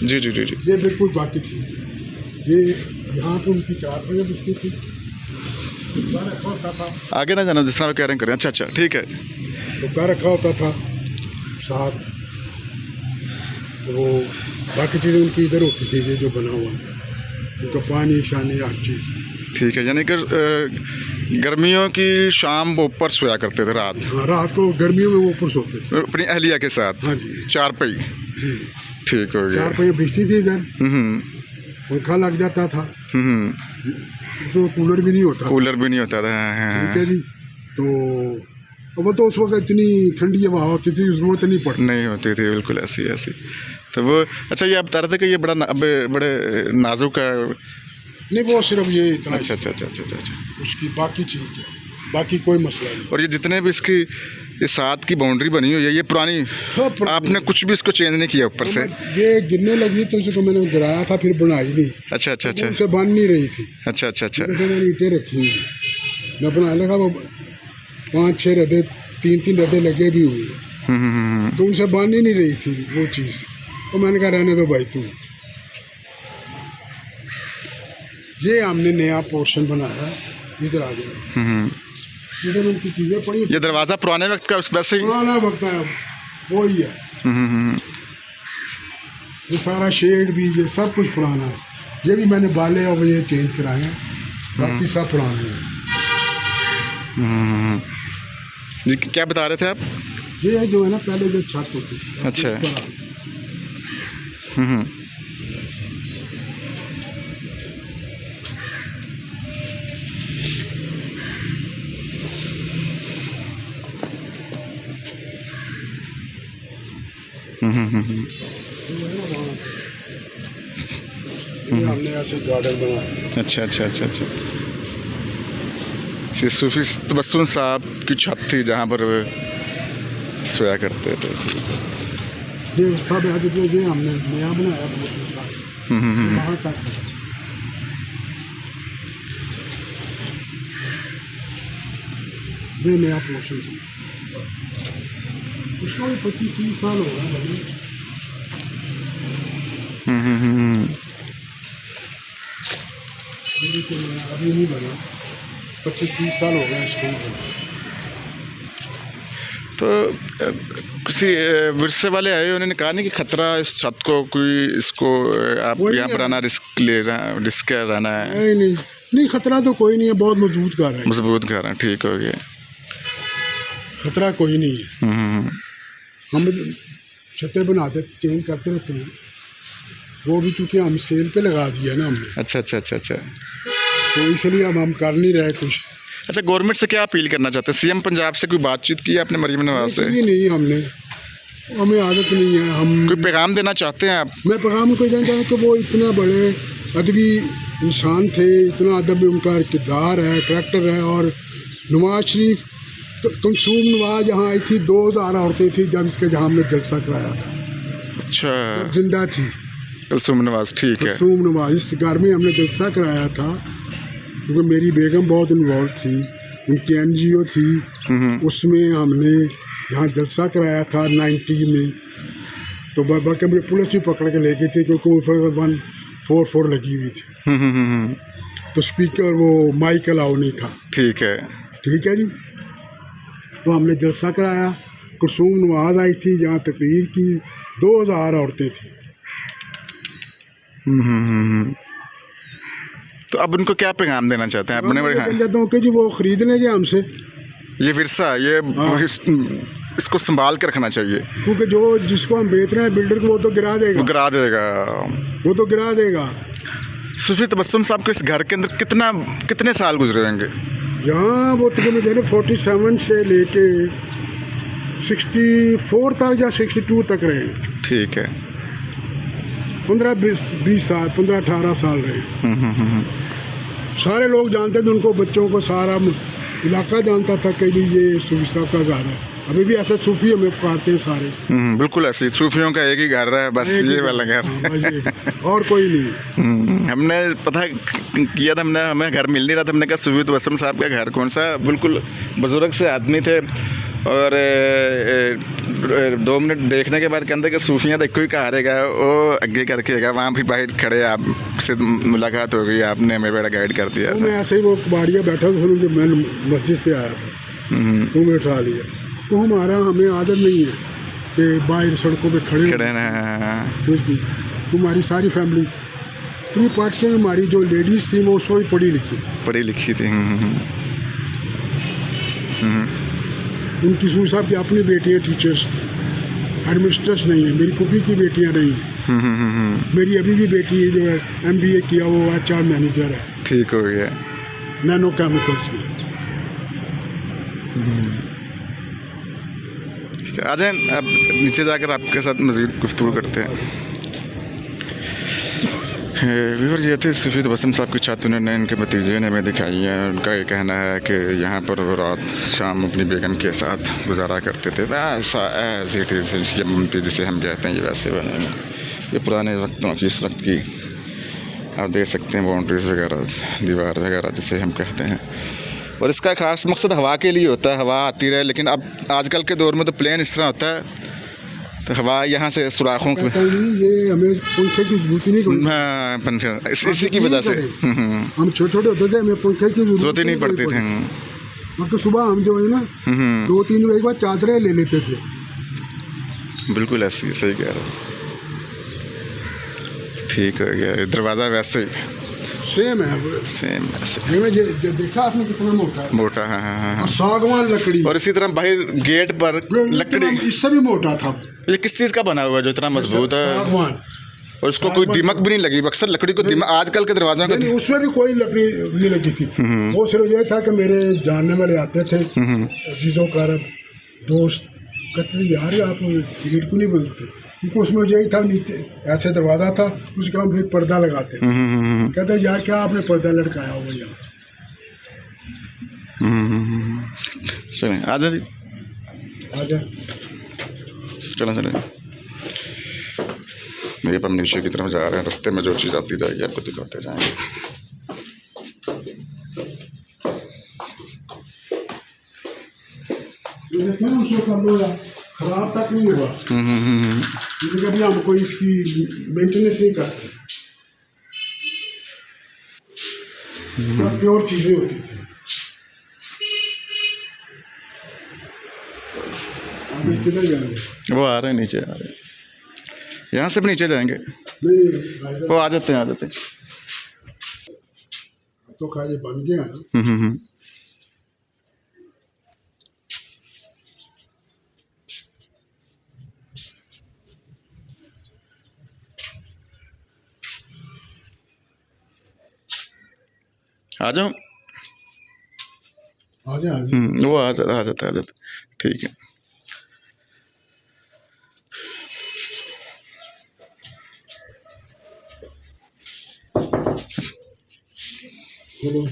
जी जी जी जी। ये बिल्कुल बाकी थी। ये यहाँ पे उनकी 4 बजे बिकती थी। दुकान रखा होता था, आगे ना जाना, जिस तरह आप कह रहे हैं करें। अच्छा अच्छा, ठीक है। दुकान रखा होता था साथ। तो वो बाकी चीज़ें उनकी इधर होती थी, ये जो बना हुआ था उनका पानी शानी हर चीज़। ठीक है, यानी कि गर्मियों की शाम वो ऊपर सोया करते थे रात, हाँ, रात को गर्मियों में वो ऊपर सोते थे। अपनी अहलिया के साथ। हाँ जी चारपाई। जी। ठीक हो गया। 4 पहिए बिछती थी इधर, हम्म पंखा लग जाता था, हम्म। उसमें कूलर भी नहीं होता। कूलर भी नहीं होता था। हाँ, ठीक है जी। तो वो तो उस वक्त इतनी ठंडी हवा होती थी, जरूरत नहीं पड़ती। नहीं होती थी, बिल्कुल ऐसी ऐसी। तो वो अच्छा, ये आप बता रहे थे कि ये बड़े नाजुक है। नहीं, वो सिर्फ ये इतना अच्छा हिस्सा अच्छा अच्छा है। अच्छा अच्छा अच्छा। उसकी बाकी चीज़ है, बाकी कोई मसला नहीं। और ये जितने भी इसकी ये साथ की बाउंड्री बनी हुई है, ये पुरानी, हाँ, पुरानी आपने कुछ भी इसको चेंज नहीं किया ऊपर से? ये गिरने लगी तो उसको मैंने गिराया था, फिर बनाई नहीं। अच्छा अच्छा तो अच्छा उसे बन नहीं रही थी। अच्छा अच्छा अच्छा। तो मैंने ईंटें रखी हुई, मैं बनाने लगा, वो 5-6 रदे, 3-3 रदे लगे भी हुए, तो उनसे बन ही नहीं रही थी वो चीज़। तो मैंने कहा रहने दो भाई तू। ये हमने नया पोर्शन बनाया, इधर आ गया, इधर उनकी चीज़ें पड़ी। ये दरवाज़ा पुराने वक्त का उस वैसे ही। पुराना वक्त है, वो ही है। हम्म। ये सारा शेड भी, ये सब कुछ पुराना है। ये भी मैंने बाले और ये चेंज कराए हैं, बाकी सब पुराने हैं। जी, क्या बता रहे थे आप? ये है जो है ना, पहले जो छत होती थी। अच्छा। ये हमने ऐसे गार्डन बना दिया। अच्छा अच्छा अच्छा अच्छा। ये सूफी तबस्सुम साहब की छत थी जहाँ पर वे सोया करते थे। ये सब है जो ये हमने नया बनाया था, वहाँ तक है। ये नया पोर्शन है, उसको भी 25-30 साल हो गए बने। ये तो नया अभी नहीं बना, 25-30 साल हो गए इसको भी बना। तो किसी विरसे वाले आए, उन्होंने कहा नहीं कि खतरा इस छत को, कोई इसको आप यहाँ पर आना रिस्क रहना है? नहीं, खतरा तो कोई नहीं है, बहुत मजबूत घर है। मजबूत घर है, ठीक हो गया। खतरा कोई नहीं है। हम छतें बनाते चेंज करते रहते हैं, वो भी चूँकि हम सेल पे लगा दिया ना हमने। अच्छा अच्छा अच्छा अच्छा। तो इसलिए अब हम कर नहीं रहे कुछ। अच्छा, गवर्नमेंट से क्या अपील करना चाहते हैं? सीएम पंजाब से कोई बातचीत की है आपने मरीम नवाज से? नहीं, हमने, हमें आदत नहीं है। हम कोई पैगाम देना चाहते हैं आप? मैं पैगाम को देना चाहता हूँ कि वो इतने बड़े अदबी इंसान थे, इतना अदब उनका किरदार है, करैक्टर है। और नवाज शरीफ, कुलसूम नवाज यहाँ आई थी, 2000 औरतें थी जब इसके जहाँ हमने जलसा कराया था। अच्छा, जब जिंदा थी कुलसूम नवाज, ठीक है। कुलसूम नवाज, इस घर में हमने जलसा कराया था, क्योंकि मेरी बेगम बहुत इन्वॉल्व थी, उनकी NGO थी, उसमें हमने यहाँ जलसा कराया था 90 में। तो बल्कि मुझे पुलिस भी पकड़ के ले गई थी, क्योंकि 144 लगी हुई थी। तो स्पीकर, वो माइक अलाउ नहीं था। ठीक है, ठीक है जी। तो हमने जलसा कराया, कुलसूम नवाज आई थी, जहाँ तकरीर की, 2000 औरतें थी। तो अब उनको क्या पैगाम देना चाहते हैं आप? चाहता हूँ कि जी वो खरीद लेंगे हमसे ये विरसा, ये इसको संभाल कर रखना चाहिए, क्योंकि जो जिसको हम बेच रहे हैं बिल्डर को, वो तो गिरा देगा, वो तो गिरा देगा। सूफी तबस्सुम साहब के इस घर के अंदर कितने साल गुजरे होंगे? यहाँ वो तकरीबन 47 से लेके 64 तक या 62 तक रहे। ठीक है। 15-20 साल, 15-18 साल रहे। सारे लोग जानते थे उनको, बच्चों को, सारा इलाका जानता था कि ये सूफी साहब का घर है। अभी भी ऐसे सूफी हमें पुकारते हैं सारे। बिल्कुल ऐसे सूफियों का एक ही घर है, बस ये वाला घर, और कोई नहीं। हमने पता किया था, हमें घर मिल नहीं रहा था, हमने कहा सूफी तबस्सुम साहब का घर कौन सा? बिल्कुल बुजुर्ग से आदमी थे, और 2 मिनट देखने के बाद कहते कि सूफियाँ तो एक ही कहा रहेगा वो आगे करके है वहाँ भी बाहर खड़े आपसे मुलाकात हो गई, आपने हमें बड़ा गाइड कर दिया। तो मैं ऐसे ही वो कबाड़िया बैठा था जब मैं मस्जिद से आया था, तो मैं उठा लिया। तो हमें आदत नहीं है कि बाहर सड़कों पे खड़े रहना। तो हमारी सारी फैमिली 3% में हमारी जो लेडीज़ थी वो उसमें भी पढ़ी लिखी थी। उनकी सूर साहब की अपनी बेटियाँ टीचर्स थी, एडमिनिस्ट्रेटर्स नहीं है। मेरी पुप्पी की बेटियाँ नहीं हैं। मेरी अभी भी बेटी है जो है MBA किया, वो HR मैनेजर है। ठीक हो गया। नैनो केमिकल्स में। ठीक है, आ जाए अब नीचे जाकर आपके साथ मज़ीद गुफ्तगू करते हैं। व्यूअर ये थे सूफी तबस्सुम साहब की छत उन्होंने इनके भतीजे ने हमें दिखाई है। उनका ये कहना है कि यहाँ पर वो रात शाम अपनी बेगम के साथ गुजारा करते थे, वैसा एज इट इज़ यमन जिसे हम कहते हैं ये वैसे बने हैं। ये पुराने वक्तों की, इस वक्त की आप देख सकते हैं बाउंड्रीज़ वगैरह, दीवार वगैरह जिसे हम कहते हैं। और इसका ख़ास मकसद हवा के लिए होता है, हवा आती रहे। लेकिन अब आजकल के दौर में तो प्लेन इस तरह होता है तो हवा यहाँ से सुराखों की, ये हमें पंखे की जरूरत नहीं पड़ती। हाँ पंखे, इसी की वजह से हम छोटे होते थे, हमें पंखे की जरूरत ही नहीं पड़ती थी। मतलब सुबह हम जो है ना 2-3 बजे के बाद चादरें ले लेते थे। बिल्कुल ऐसी, सही कह रहे हो। ठीक हो गया। दरवाज़ा वैसे ही सेम है, सेम ऐसे। देखा आपने कितना मोटा है? मोटा, हाँ। सागवान लकड़ी। और इसी तरह बाहर गेट पर लकड़ी, इससे भी मोटा था। ये किस चीज़ का बना हुआ है जो इतना मजबूत है? सागवान। और उसको कोई दीमक भी नहीं लगी? अक्सर लकड़ी को दीमक आजकल के दरवाज़ों का उसमें भी कोई लकड़ी नहीं लगी थी। वो सिर्फ ये था कि मेरे जानने वाले आते थे, चीज़ों का दोस्त, कहते यार आप गेट को नहीं बोलते, क्योंकि उसमें यही था, नीचे ऐसे दरवाज़ा था, उसका हम एक पर्दा लगाते थे। कहते यार क्या आपने पर्दा लटकाया हुआ यहाँ? चलें आजा जी, आजा चलें। मेरे पर नीचे की तरफ जा रहे हैं, रास्ते में जो चीज़ आती जाएगी आपको दिखाते जाएंगे। खराब तक नहीं हुआ, क्योंकि कभी हमको इसकी मेंटेनेंस नहीं करते। प्योर चीजें होती थी। किधर जाएंगे? वो आ रहे हैं, नीचे आ रहे हैं, यहाँ से भी नीचे जाएंगे। नहीं, वो आ जाते हैं। तो खाली बन गया ना। आ जाओ। वो आ जाता है। ठीक है। चलो।